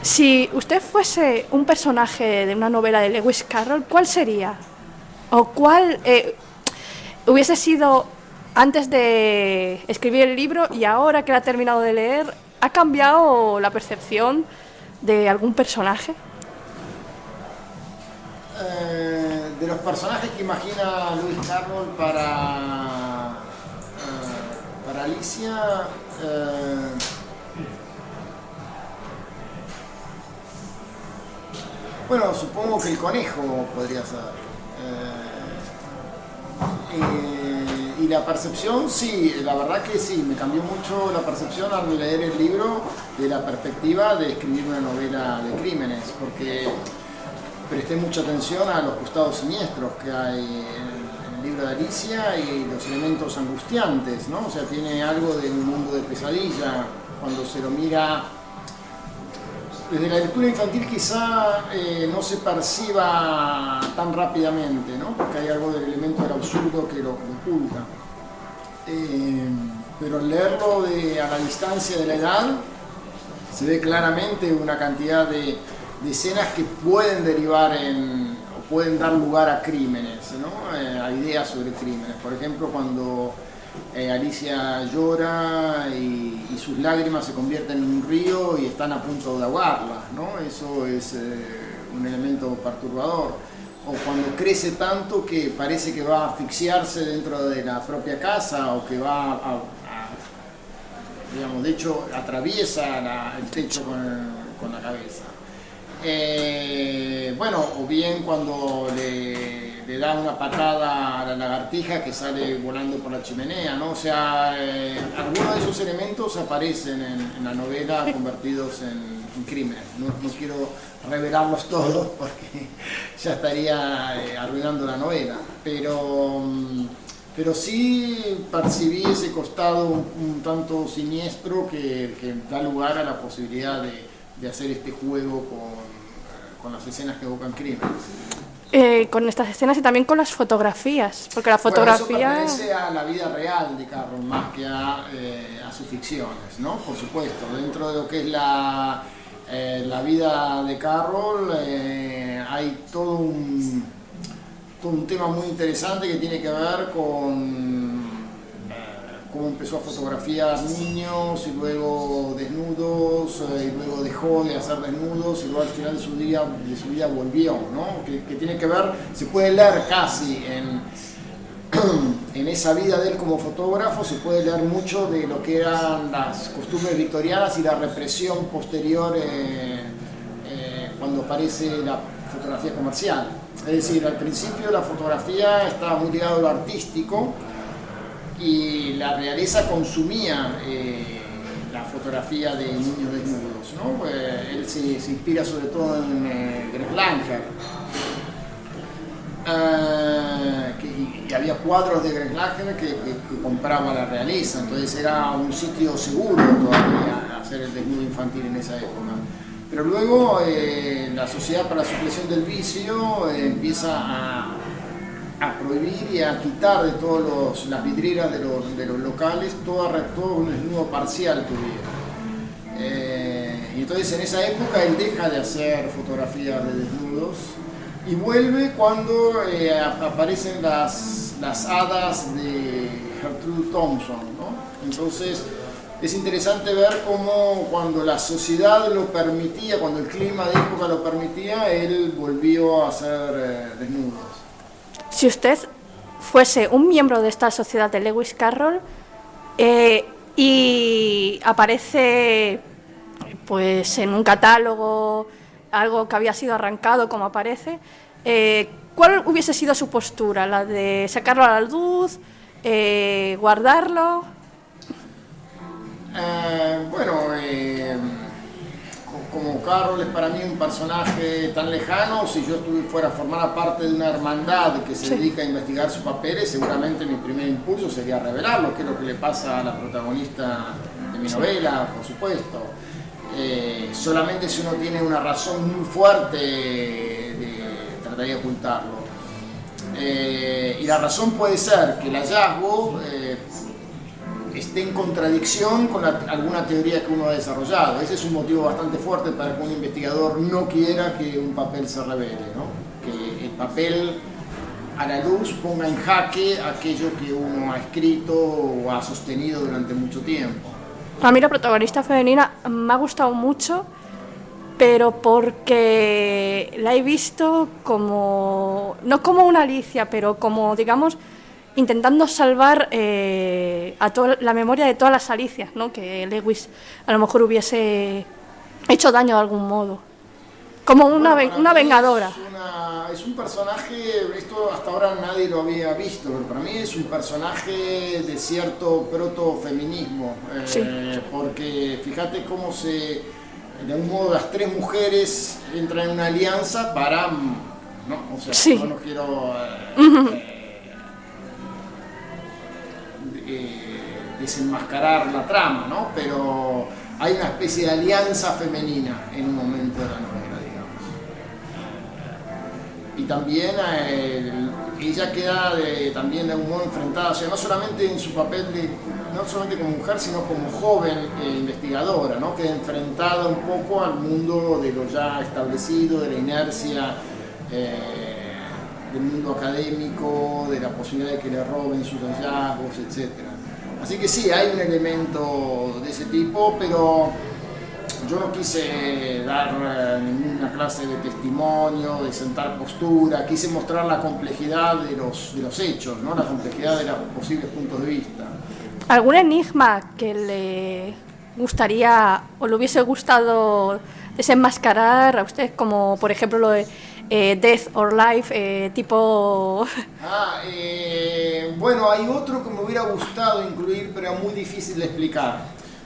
Si usted fuese un personaje de una novela de Lewis Carroll, ¿cuál sería? ¿O cuál hubiese sido antes de escribir el libro y ahora que lo ha terminado de leer, ha cambiado la percepción de algún personaje? De los personajes que imagina Lewis Carroll para Alicia, bueno, supongo que el conejo podría ser. Y la percepción, sí, la verdad que sí, me cambió mucho la percepción al leer el libro de la perspectiva de escribir una novela de crímenes, porque presté mucha atención a los costados siniestros que hay en el libro de Alicia y los elementos angustiantes, ¿no? O sea, tiene algo de un mundo de pesadilla cuando se lo mira. Desde la lectura infantil quizá no se perciba tan rápidamente, ¿no? Porque hay algo del elemento del absurdo que lo oculta. Pero al leerlo a la distancia de la edad, se ve claramente una cantidad de escenas que pueden derivar o pueden dar lugar a crímenes, ¿no? A ideas sobre crímenes. Por ejemplo, cuando Alicia llora y sus lágrimas se convierten en un río y están a punto de ahogarla, ¿no? Eso es un elemento perturbador. O cuando crece tanto que parece que va a asfixiarse dentro de la propia casa o que va digamos, de hecho atraviesa el techo con la cabeza. Bueno, o bien cuando le da una patada a la lagartija que sale volando por la chimenea, ¿no? O sea, algunos de esos elementos aparecen en la novela convertidos en crímenes. No quiero revelarlos todos porque ya estaría arruinando la novela, pero sí percibí ese costado un tanto siniestro que da lugar a la posibilidad de hacer este juego con las escenas que evocan crímenes. Con estas escenas y también con las fotografías, porque la fotografía... Bueno, eso pertenece a la vida real de Carroll más que a sus ficciones, ¿no? Por supuesto, dentro de lo que es la vida de Carroll hay todo un tema muy interesante que tiene que ver con cómo empezó a fotografiar niños y luego desnudos y luego dejó de hacer desnudos y luego al final de su vida volvió, ¿no? Que tiene que ver, se puede leer casi en esa vida de él como fotógrafo, se puede leer mucho de lo que eran las costumbres victorianas y la represión posterior cuando aparece la fotografía comercial. Es decir, al principio la fotografía estaba muy ligada a lo artístico y la realeza consumía la fotografía de niños desnudos, ¿no? Él se inspira sobre todo en Greg Langer, que había cuadros de Greg Langer que compraba la realeza, entonces era un sitio seguro todavía hacer el desnudo infantil en esa época. Pero luego la Sociedad para la Supresión del Vicio empieza a prohibir y a quitar de todas las vidrieras de los locales todo un desnudo parcial que hubiera. Y entonces en esa época él deja de hacer fotografías de desnudos y vuelve cuando aparecen las hadas de Gertrude Thompson, ¿no? Entonces es interesante ver cómo cuando la sociedad lo permitía, cuando el clima de época lo permitía, él volvió a hacer desnudos. Si usted fuese un miembro de esta sociedad de Lewis Carroll y aparece pues en un catálogo algo que había sido arrancado como aparece, ¿cuál hubiese sido su postura? ¿La de sacarlo a la luz? ¿Guardarlo? Como Carroll es para mí un personaje tan lejano, si yo fuera a formar parte de una hermandad que se dedica a investigar sus papeles, seguramente mi primer impulso sería revelarlo, que es lo que le pasa a la protagonista de mi novela, por supuesto. Solamente si uno tiene una razón muy fuerte trataría de ocultarlo. Y la razón puede ser que el hallazgo esté en contradicción con alguna teoría que uno ha desarrollado. Ese es un motivo bastante fuerte para que un investigador no quiera que un papel se revele, ¿no? Que el papel a la luz ponga en jaque aquello que uno ha escrito o ha sostenido durante mucho tiempo. A mí la protagonista femenina me ha gustado mucho, pero porque la he visto como, no como una Alicia, pero como, digamos, intentando salvar la memoria de todas las Alicias, ¿no? Que Lewis a lo mejor hubiese hecho daño de algún modo. Como una vengadora. Es un personaje, esto hasta ahora nadie lo había visto, pero para mí es un personaje de cierto protofeminismo, Sí. porque fíjate cómo de algún modo las tres mujeres entran en una alianza para, ¿no? O sea, Sí. no quiero desenmascarar la trama, ¿no? Pero hay una especie de alianza femenina en un momento de la novela, digamos. Y también ella queda también de algún modo enfrentada, o sea, no solamente en su papel no solamente como mujer, sino como joven investigadora, ¿no? Queda enfrentada un poco al mundo de lo ya establecido, de la inercia del mundo académico, de la posibilidad de que le roben sus hallazgos, etc. Así que sí, hay un elemento de ese tipo, pero yo no quise dar ninguna clase de testimonio, de sentar postura, quise mostrar la complejidad de los hechos, ¿no? La complejidad de los posibles puntos de vista. ¿Algún enigma que le gustaría o le hubiese gustado desenmascarar a usted, como por ejemplo lo de Death or Life, tipo... Bueno, hay otro que me hubiera gustado incluir, pero muy difícil de explicar.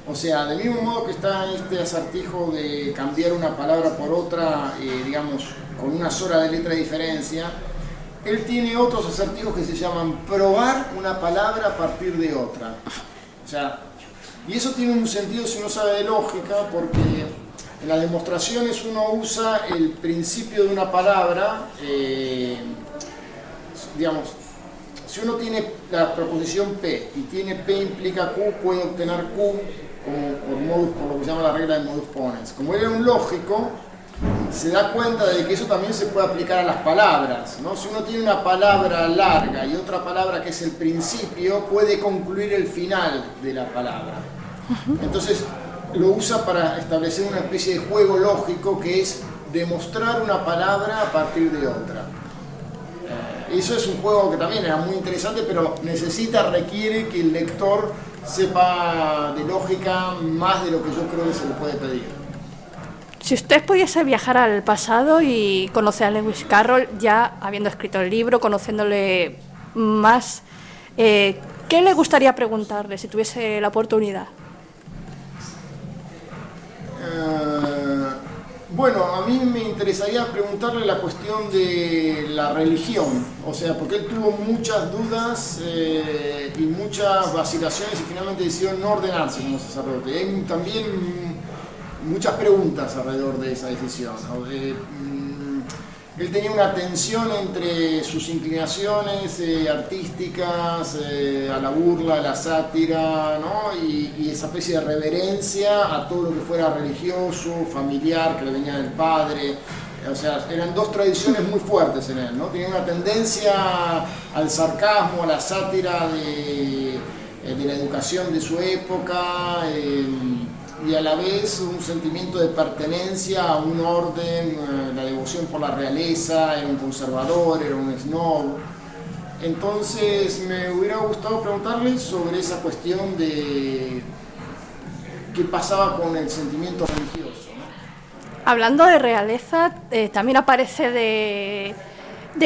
O sea, del mismo modo que está este acertijo de cambiar una palabra por otra, digamos, con una sola de letra de diferencia, él tiene otros acertijos que se llaman probar una palabra a partir de otra. O sea, y eso tiene un sentido si uno sabe de lógica, porque en las demostraciones uno usa el principio de una palabra, digamos, si uno tiene la proposición P y tiene P implica Q, puede obtener Q por lo que se llama la regla de modus ponens. Como él era un lógico, se da cuenta de que eso también se puede aplicar a las palabras, ¿no? Si uno tiene una palabra larga y otra palabra que es el principio, puede concluir el final de la palabra. Entonces lo usa para establecer una especie de juego lógico que es demostrar una palabra a partir de otra. Eso es un juego que también era muy interesante, pero requiere que el lector sepa de lógica más de lo que yo creo que se le puede pedir. Si usted pudiese viajar al pasado y conocer a Lewis Carroll, ya habiendo escrito el libro, conociéndole más, ¿qué le gustaría preguntarle si tuviese la oportunidad? Bueno, a mí me interesaría preguntarle la cuestión de la religión, o sea, porque él tuvo muchas dudas y muchas vacilaciones y finalmente decidió no ordenarse como sacerdote. Y hay también muchas preguntas alrededor de esa decisión, ¿no? Él tenía una tensión entre sus inclinaciones artísticas, a la burla, a la sátira, ¿no? Y esa especie de reverencia a todo lo que fuera religioso, familiar, que le venía del padre. O sea, eran dos tradiciones muy fuertes en él, ¿no? Tenía una tendencia al sarcasmo, a la sátira de la educación de su época, y a la vez un sentimiento de pertenencia a un orden, la devoción por la realeza, era un conservador, era un snob. Entonces me hubiera gustado preguntarle sobre esa cuestión de qué pasaba con el sentimiento religioso, ¿no? Hablando de realeza, también aparece de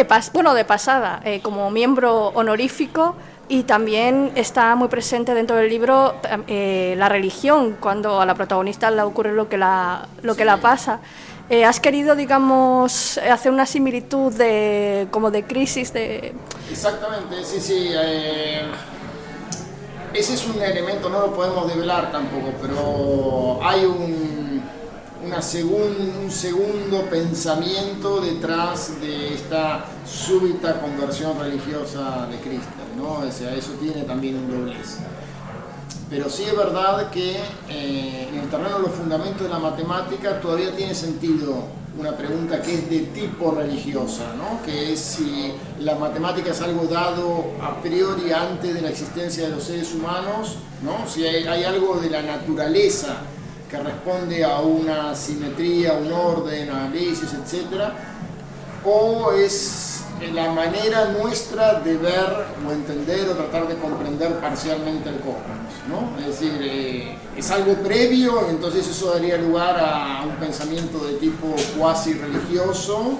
pasada, como miembro honorífico. Y también está muy presente dentro del libro la religión, cuando a la protagonista le ocurre lo que la pasa. ¿Has querido, digamos, hacer una similitud como de crisis? Exactamente, sí. Ese es un elemento, no lo podemos develar tampoco, pero hay un segundo pensamiento detrás de esta súbita conversión religiosa de Cristo, ¿no? O sea, eso tiene también un doblez. Pero sí es verdad que en el terreno de los fundamentos de la matemática todavía tiene sentido una pregunta que es de tipo religiosa, ¿no? Que es si la matemática es algo dado a priori antes de la existencia de los seres humanos, ¿no? Si hay algo de la naturaleza que responde a una simetría, un orden, a leyes, etc. O es la manera nuestra de ver o entender o tratar de comprender parcialmente el cosmos, ¿no? Es decir, es algo previo, entonces eso daría lugar a un pensamiento de tipo cuasi religioso,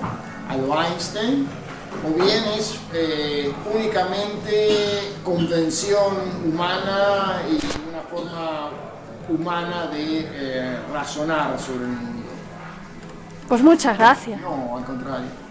a lo Einstein, o bien es únicamente convención humana y una forma humana de razonar sobre el mundo. Pues muchas gracias. No, al contrario.